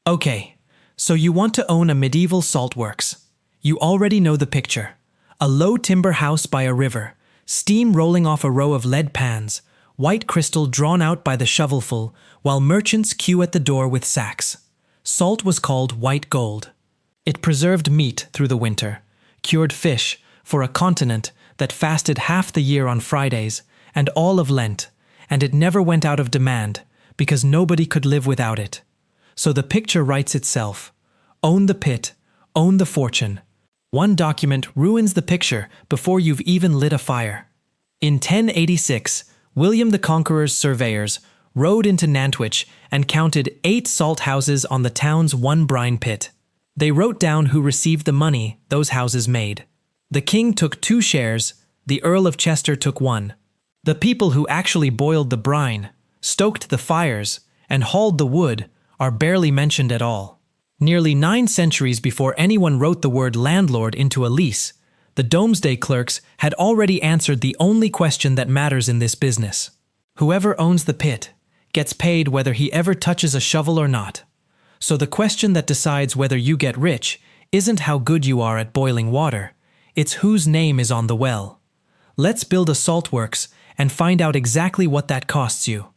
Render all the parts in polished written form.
Okay, so you want to own a medieval salt works. You already know the picture. A low timber house by a river, steam rolling off a row of lead pans, white crystal drawn out by the shovelful, while merchants queue at the door with sacks. Salt was called white gold. It preserved meat through the winter, cured fish for a continent that fasted half the year on Fridays and all of Lent, and it never went out of demand because nobody could live without it. So the picture writes itself. Own the pit, own the fortune. One document ruins the picture before you've even lit a fire. In 1086, William the Conqueror's surveyors rode into Nantwich and counted 8 salt houses on the town's one brine pit. They wrote down who received the money those houses made. The king took 2 shares, the Earl of Chester took 1. The people who actually boiled the brine, stoked the fires, and hauled the wood are barely mentioned at all. Nearly 9 centuries before anyone wrote the word landlord into a lease, the Domesday clerks had already answered the only question that matters in this business. Whoever owns the pit gets paid whether he ever touches a shovel or not. So the question that decides whether you get rich isn't how good you are at boiling water, it's whose name is on the well. Let's build a salt works and find out exactly what that costs you.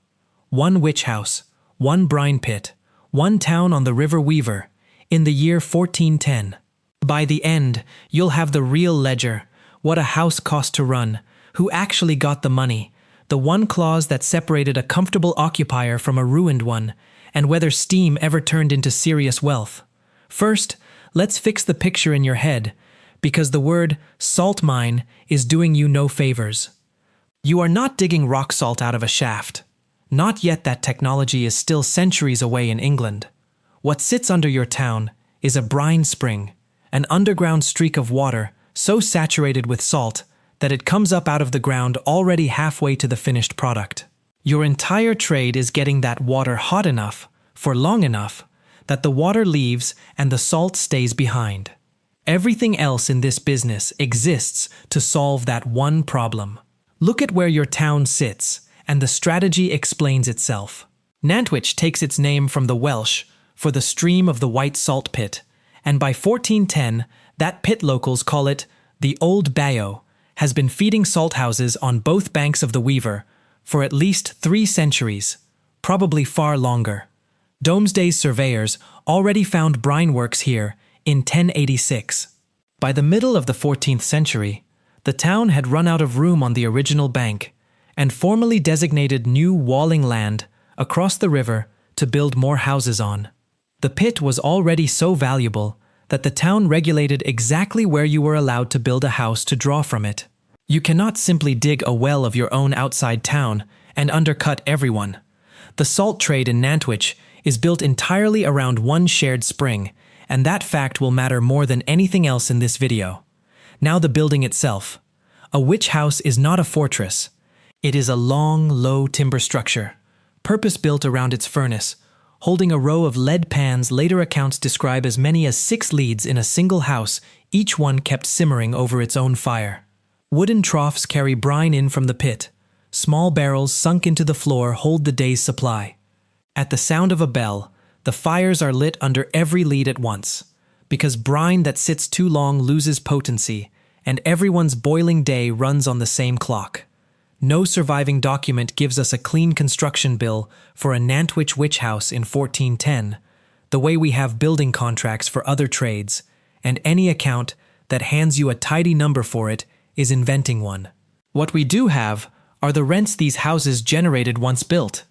1 witch house, 1 brine pit, 1 town on the River Weaver, in the year 1410. By the end, you'll have the real ledger, what a house cost to run, who actually got the money, the one clause that separated a comfortable occupier from a ruined one, and whether steam ever turned into serious wealth. First, let's fix the picture in your head, because the word salt mine is doing you no favors. You are not digging rock salt out of a shaft. Not yet. That technology is still centuries away in England. What sits under your town is a brine spring, an underground streak of water so saturated with salt that it comes up out of the ground already halfway to the finished product. Your entire trade is getting that water hot enough, for long enough, that the water leaves and the salt stays behind. Everything else in this business exists to solve that one problem. Look at where your town sits, and the strategy explains itself. Nantwich takes its name from the Welsh for the stream of the White Salt Pit, and by 1410, that pit locals call it the Old Bayou, has been feeding salt houses on both banks of the Weaver for at least 3 centuries, probably far longer. Domesday's surveyors already found brine works here in 1086. By the middle of the 14th century, the town had run out of room on the original bank and formally designated new walling land across the river to build more houses on. The pit was already so valuable that the town regulated exactly where you were allowed to build a house to draw from it. You cannot simply dig a well of your own outside town and undercut everyone. The salt trade in Nantwich is built entirely around one shared spring, and that fact will matter more than anything else in this video. Now the building itself. A witch house is not a fortress. It is a long, low timber structure, purpose-built around its furnace, holding a row of lead pans. Later accounts describe as many as 6 leads in a single house, each one kept simmering over its own fire. Wooden troughs carry brine in from the pit. Small barrels sunk into the floor hold the day's supply. At the sound of a bell, the fires are lit under every lead at once, because brine that sits too long loses potency, and everyone's boiling day runs on the same clock. No surviving document gives us a clean construction bill for a Nantwich witch house in 1410, the way we have building contracts for other trades, and any account that hands you a tidy number for it is inventing one. What we do have are the rents these houses generated once built.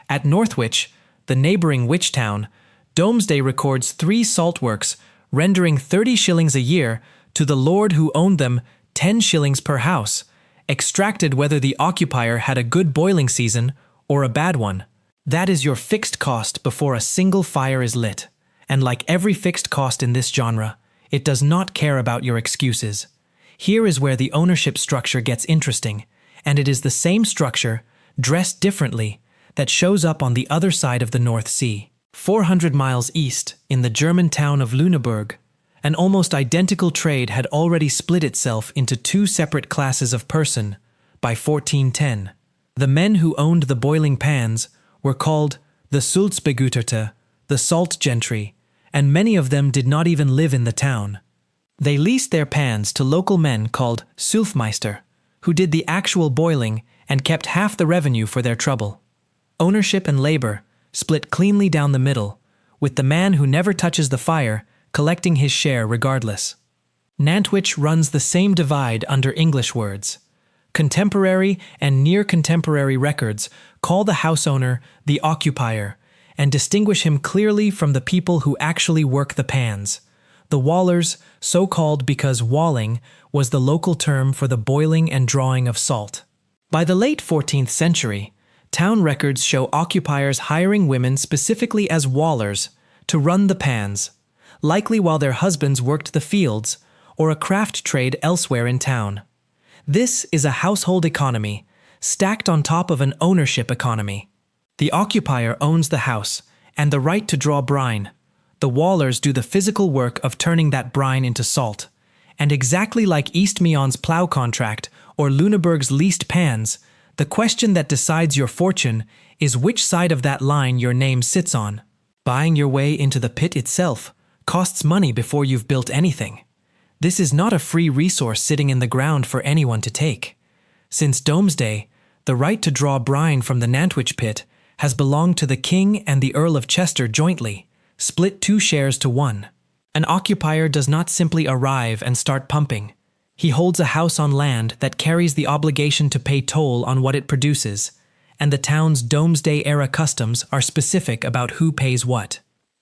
At Northwich, the neighboring witch town, Domesday records 3 salt works, rendering 30 shillings a year to the lord who owned them, 10 shillings per house, extracted whether the occupier had a good boiling season or a bad one. That is your fixed cost before a single fire is lit, and like every fixed cost in this genre, it does not care about your excuses. Here is where the ownership structure gets interesting, and it is the same structure, dressed differently, that shows up on the other side of the North Sea. 400 miles east, in the German town of Lüneburg, an almost identical trade had already split itself into 2 separate classes of person by 1410. The men who owned the boiling pans were called the Sulzbegüterte, the salt gentry, and many of them did not even live in the town. They leased their pans to local men called Sulfmeister, who did the actual boiling and kept half the revenue for their trouble. Ownership and labor split cleanly down the middle, with the man who never touches the fire collecting his share regardless. Nantwich runs the same divide under English words. Contemporary and near-contemporary records call the house owner the occupier and distinguish him clearly from the people who actually work the pans. The wallers, so called because walling was the local term for the boiling and drawing of salt. By the late 14th century, town records show occupiers hiring women specifically as wallers to run the pans, likely while their husbands worked the fields or a craft trade elsewhere in town. This is a household economy, stacked on top of an ownership economy. The occupier owns the house and the right to draw brine. The wallers do the physical work of turning that brine into salt. And exactly like East Meon's plough contract or Lüneburg's leased pans, the question that decides your fortune is which side of that line your name sits on. Buying your way into the pit itself costs money before you've built anything. This is not a free resource sitting in the ground for anyone to take. Since Domesday, the right to draw brine from the Nantwich pit has belonged to the King and the Earl of Chester jointly, split 2 shares to 1. An occupier does not simply arrive and start pumping. He holds a house on land that carries the obligation to pay toll on what it produces, and the town's Domesday-era customs are specific about who pays what.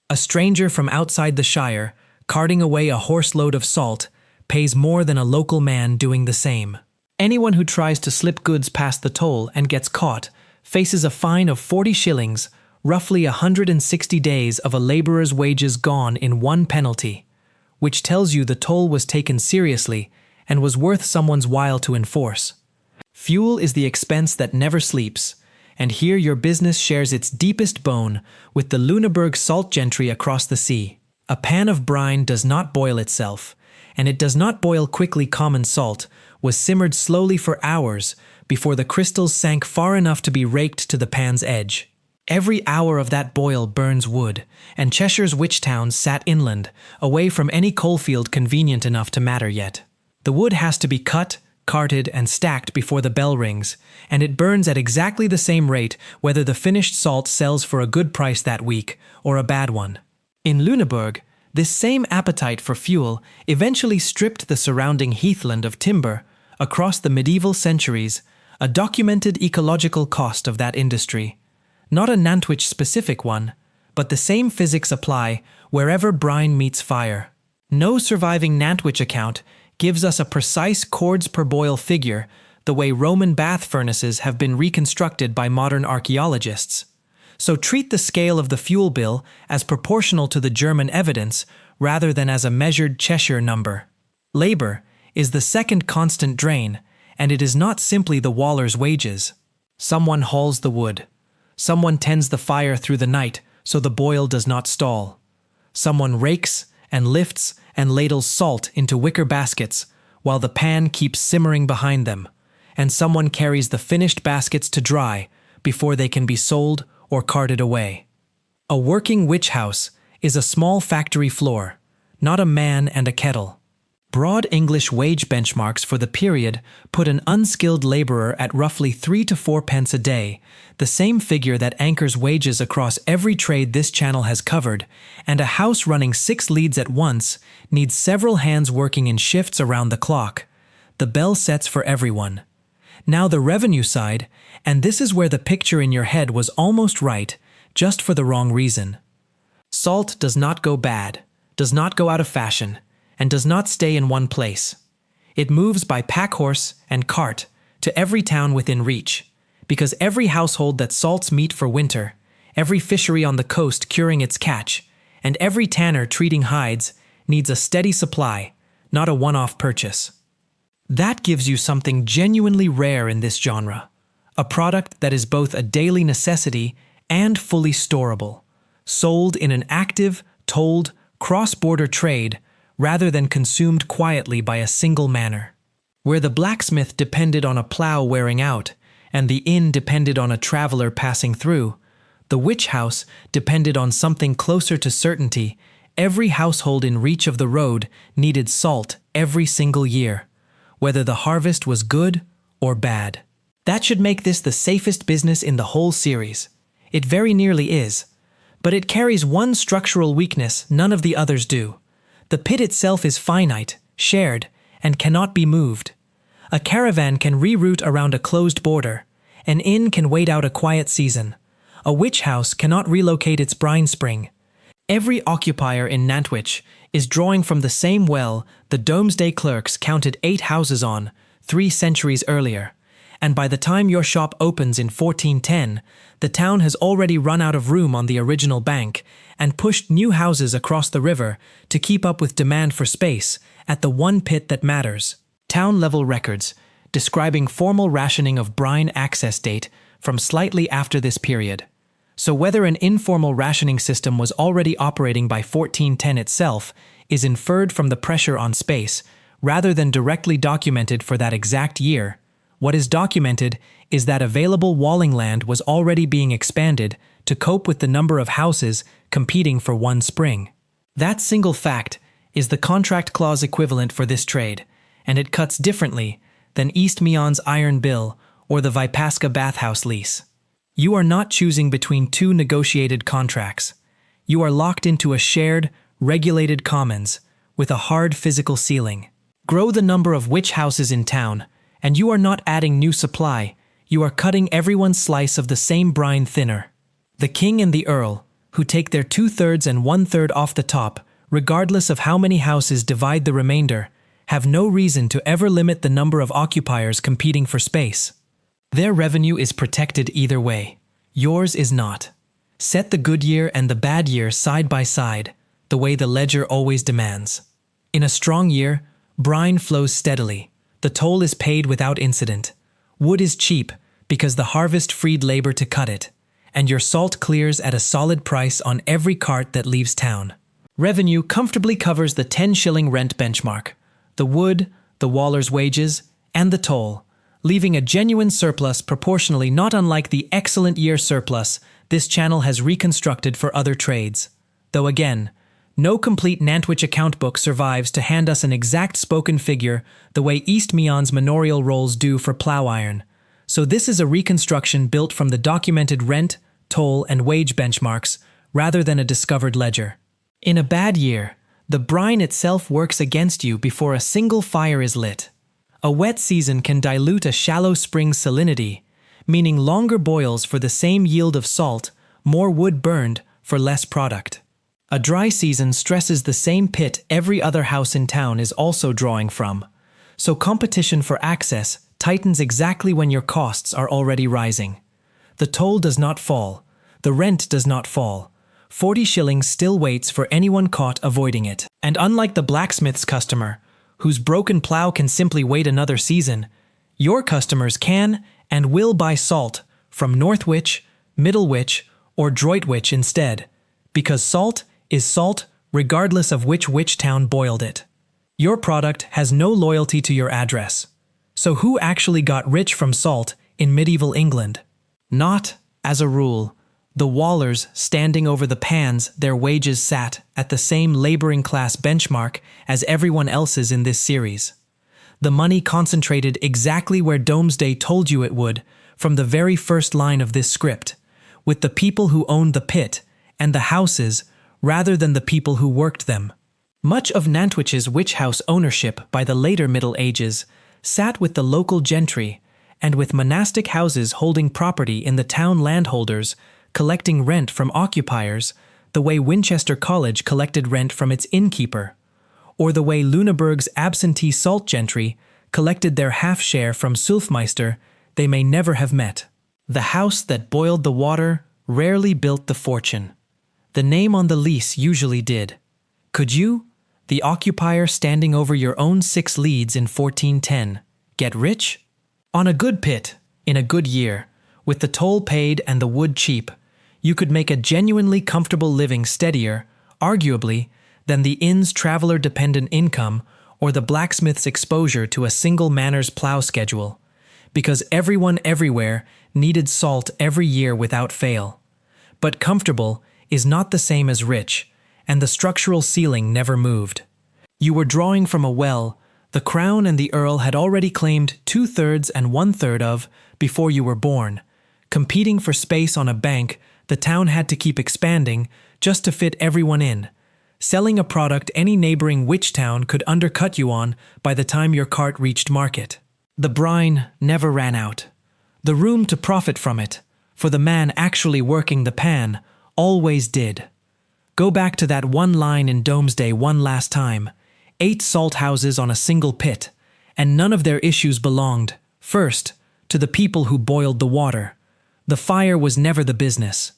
A stranger from outside the shire, carting away a horse-load of salt, pays more than a local man doing the same. Anyone who tries to slip goods past the toll and gets caught faces a fine of 40 shillings, roughly 160 days of a laborer's wages gone in one penalty, which tells you the toll was taken seriously and was worth someone's while to enforce. Fuel is the expense that never sleeps, and here your business shares its deepest bone with the Lüneburg salt gentry across the sea. A pan of brine does not boil itself, and it does not boil quickly. Common salt was simmered slowly for hours before the crystals sank far enough to be raked to the pan's edge. Every hour of that boil burns wood, and Cheshire's witch towns sat inland, away from any coalfield convenient enough to matter yet. The wood has to be cut, carted, and stacked before the bell rings, and it burns at exactly the same rate whether the finished salt sells for a good price that week or a bad one. In Lüneburg, this same appetite for fuel eventually stripped the surrounding heathland of timber across the medieval centuries, a documented ecological cost of that industry. Not a Nantwich-specific one, but the same physics apply wherever brine meets fire. No surviving Nantwich account gives us a precise cords per boil figure the way Roman bath furnaces have been reconstructed by modern archaeologists. So treat the scale of the fuel bill as proportional to the German evidence rather than as a measured Cheshire number. Labor is the second constant drain, and it is not simply the waller's wages. Someone hauls the wood. Someone tends the fire through the night so the boil does not stall. Someone rakes and lifts and ladles salt into wicker baskets while the pan keeps simmering behind them, and someone carries the finished baskets to dry before they can be sold or carted away. A working witch house is a small factory floor, not a man and a kettle. Broad English wage benchmarks for the period put an unskilled laborer at roughly 3 to 4 pence a day, the same figure that anchors wages across every trade this channel has covered, and a house running 6 leads at once needs several hands working in shifts around the clock. The bell sets for everyone. Now the revenue side, and this is where the picture in your head was almost right, just for the wrong reason. Salt does not go bad, does not go out of fashion, and does not stay in one place. It moves by packhorse and cart to every town within reach, because every household that salts meat for winter, every fishery on the coast curing its catch, and every tanner treating hides needs a steady supply, not a one-off purchase. That gives you something genuinely rare in this genre, a product that is both a daily necessity and fully storable, sold in an active, tolled, cross-border trade rather than consumed quietly by a single manor. Where the blacksmith depended on a plough wearing out, and the inn depended on a traveler passing through, The which house depended on something closer to certainty. Every household in reach of the road needed salt every single year, whether the harvest was good or bad. That should make this the safest business in the whole series. It very nearly is. But it carries one structural weakness none of the others do. The pit itself is finite, shared, and cannot be moved. A caravan can reroute around a closed border. An inn can wait out a quiet season. A witch house cannot relocate its brine spring. Every occupier in Nantwich is drawing from the same well the Domesday clerks counted 8 houses on 3 centuries earlier. And by the time your shop opens in 1410, the town has already run out of room on the original bank and pushed new houses across the river to keep up with demand for space at the one pit that matters. Town-level records describing formal rationing of brine access date from slightly after this period. So whether an informal rationing system was already operating by 1410 itself is inferred from the pressure on space, rather than directly documented for that exact year. What is documented is that available walling land was already being expanded to cope with the number of houses competing for one spring. That single fact is the contract clause equivalent for this trade, and it cuts differently than East Meon's iron bill or the Vipaska bathhouse lease. You are not choosing between 2 negotiated contracts. You are locked into a shared, regulated commons with a hard physical ceiling. Grow the number of witch houses in town, and you are not adding new supply. You are cutting everyone's slice of the same brine thinner. The king and the earl, who take their 2/3 and 1/3 off the top, regardless of how many houses divide the remainder, have no reason to ever limit the number of occupiers competing for space. Their revenue is protected either way. Yours is not. Set the good year and the bad year side by side, the way the ledger always demands. In a strong year, brine flows steadily. The toll is paid without incident. Wood is cheap because the harvest freed labor to cut it, and your salt clears at a solid price on every cart that leaves town. Revenue comfortably covers the 10-shilling rent benchmark, the wood, the waller's wages, and the toll, leaving a genuine surplus proportionally not unlike the excellent year surplus this channel has reconstructed for other trades. Though again, no complete Nantwich account book survives to hand us an exact spoken figure the way East Meon's manorial rolls do for plough iron. So this is a reconstruction built from the documented rent, toll, and wage benchmarks rather than a discovered ledger. In a bad year, the brine itself works against you before a single fire is lit. A wet season can dilute a shallow spring's salinity, meaning longer boils for the same yield of salt, more wood burned for less product. A dry season stresses the same pit every other house in town is also drawing from, so competition for access tightens exactly when your costs are already rising. The toll does not fall, the rent does not fall. 40 shillings still waits for anyone caught avoiding it. And unlike the blacksmith's customer, whose broken plough can simply wait another season, your customers can and will buy salt from Northwich, Middlewich, or Droitwich instead, because salt is salt regardless of which town boiled it. Your product has no loyalty to your address. So who actually got rich from salt in medieval England? Not, as a rule, the wallers standing over the pans their wages sat at the same laboring class benchmark as everyone else's in this series. The money concentrated exactly where Domesday told you it would from the very first line of this script, with the people who owned the pit and the houses rather than the people who worked them. Much of Nantwich's witch house ownership by the later Middle Ages sat with the local gentry and with monastic houses holding property in the town landholders collecting rent from occupiers the way Winchester College collected rent from its innkeeper, or the way Lüneburg's absentee salt gentry collected their half-share from Sulfmeister they may never have met. The house that boiled the water rarely built the fortune. The name on the lease usually did. Could you, the occupier standing over your own 6 leads in 1410, get rich? On a good pit, in a good year, with the toll paid and the wood cheap, you could make a genuinely comfortable living steadier, arguably, than the inn's traveler-dependent income or the blacksmith's exposure to a single manor's plough schedule, because everyone everywhere needed salt every year without fail. But comfortable is not the same as rich, and the structural ceiling never moved. You were drawing from a well the Crown and the Earl had already claimed 2/3 and 1/3 of before you were born. Competing for space on a bank, the town had to keep expanding just to fit everyone in, selling a product any neighboring witch town could undercut you on by the time your cart reached market. The brine never ran out. The room to profit from it, for the man actually working the pan, always did. Go back to that one line in Domesday one last time. 8 salt houses on a single pit, and none of their issues belonged, first, to the people who boiled the water. The fire was never the business.